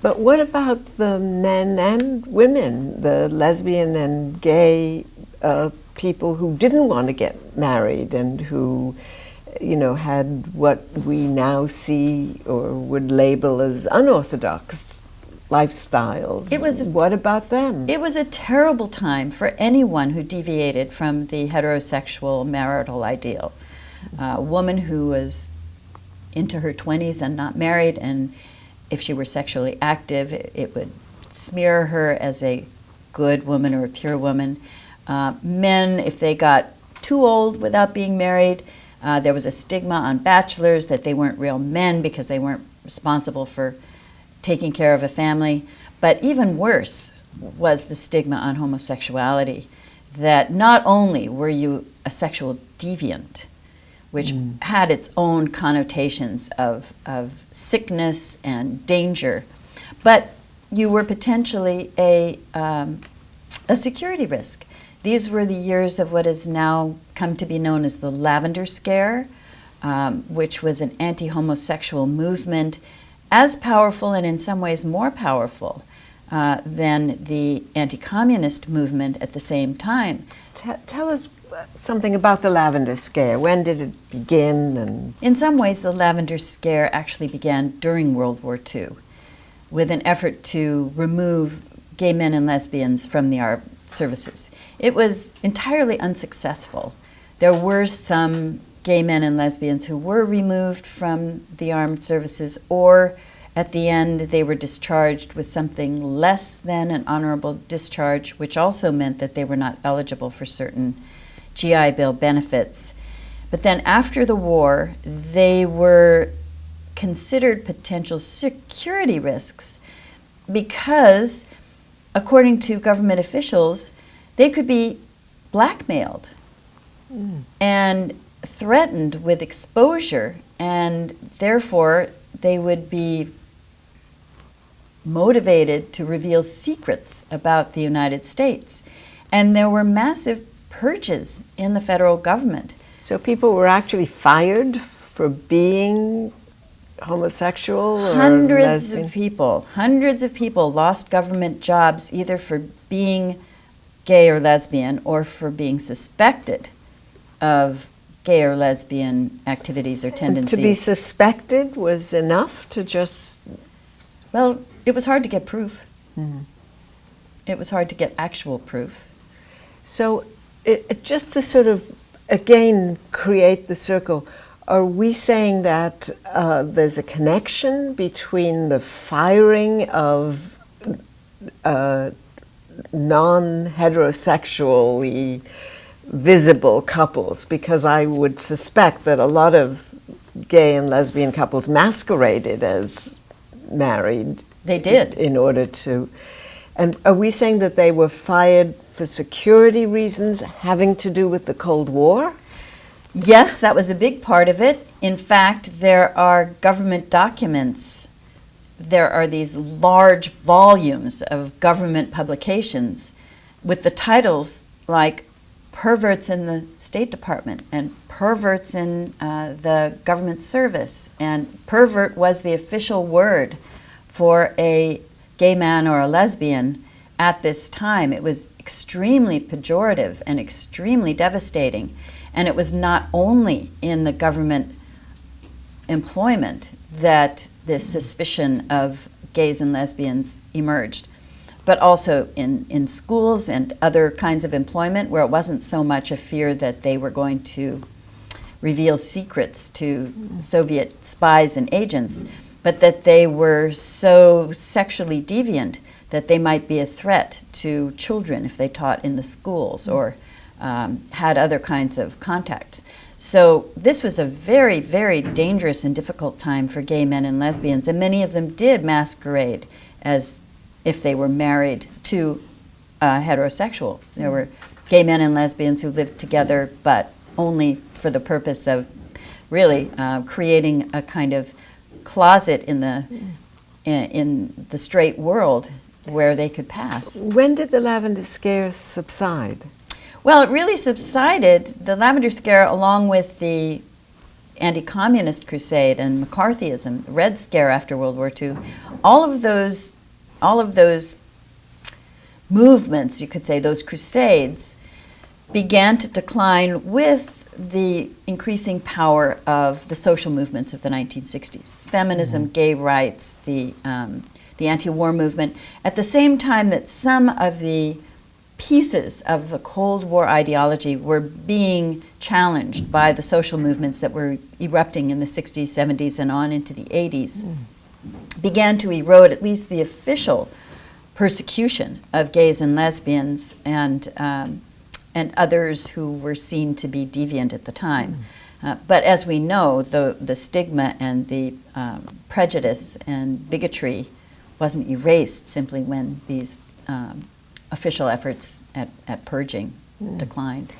But what about the men and women, the lesbian and gay people who didn't want to get married and who, you know, had what we now see or would label as unorthodox lifestyles? What about them? It was a terrible time for anyone who deviated from the heterosexual marital ideal. A woman who was into her 20s and not married, and if she were sexually active, it would smear her as a good woman or a pure woman. Men, if they got too old without being married, there was a stigma on bachelors that they weren't real men because they weren't responsible for taking care of a family. But even worse was the stigma on homosexuality, that not only were you a sexual deviant, which had its own connotations of sickness and danger, but you were potentially a security risk. These were the years of what has now come to be known as the Lavender scare, which was an anti-homosexual movement as powerful and in some ways more powerful than the anti-communist movement at the same time. Tell us something about the Lavender scare. When did it begin? And in some ways, the Lavender scare actually began during World War II with an effort to remove gay men and lesbians from the armed services. It was entirely unsuccessful. There were some gay men and lesbians who were removed from the armed services, or at the end they were discharged with something less than an honorable discharge, which also meant that they were not eligible for certain GI Bill benefits. But then after the war, they were considered potential security risks because, according to government officials, they could be blackmailed and threatened with exposure, and therefore they would be motivated to reveal secrets about the United States. And there were massive purges in the federal government. so people were actually fired for being homosexual or Hundreds lesbian? of people lost government jobs either for being gay or lesbian or for being suspected of gay or lesbian activities or tendencies. To be suspected was enough to just... Well, it was hard to get proof. It was hard to get actual proof. So just to sort of, again, create the circle, are we saying that there's a connection between the firing of non-heterosexually visible couples? Because I would suspect that a lot of gay and lesbian couples masqueraded as married. They did. In order to... And are we saying that they were fired for security reasons having to do with the Cold War? Yes, that was a big part of it. In fact, there are government documents. There are these large volumes of government publications with the titles like Perverts in the State Department and Perverts in the government service. And pervert was the official word for a gay man or a lesbian at this time. It was extremely pejorative and extremely devastating. And it was not only in the government employment that this suspicion of gays and lesbians emerged, but also in schools and other kinds of employment where it wasn't so much a fear that they were going to reveal secrets to Soviet spies and agents, but that they were so sexually deviant that they might be a threat to children if they taught in the schools or had other kinds of contacts. So this was a very, very dangerous and difficult time for gay men and lesbians, and many of them did masquerade as if they were married to heterosexual. There were gay men and lesbians who lived together, but only for the purpose of really creating a kind of closet in the straight world where they could pass. When did the Lavender scare subside? Well, it really subsided, the Lavender scare, along with the anti-communist crusade and McCarthyism, the Red Scare after World War II, all of those movements, you could say, those crusades, began to decline with the increasing power of the social movements of the 1960s. Feminism, gay rights, the anti-war movement, at the same time that some of the pieces of the Cold War ideology were being challenged by the social movements that were erupting in the 60s, 70s, and on into the 80s, began to erode at least the official persecution of gays and lesbians and others who were seen to be deviant at the time. But as we know, the stigma and the prejudice and bigotry wasn't erased simply when these official efforts at purging declined.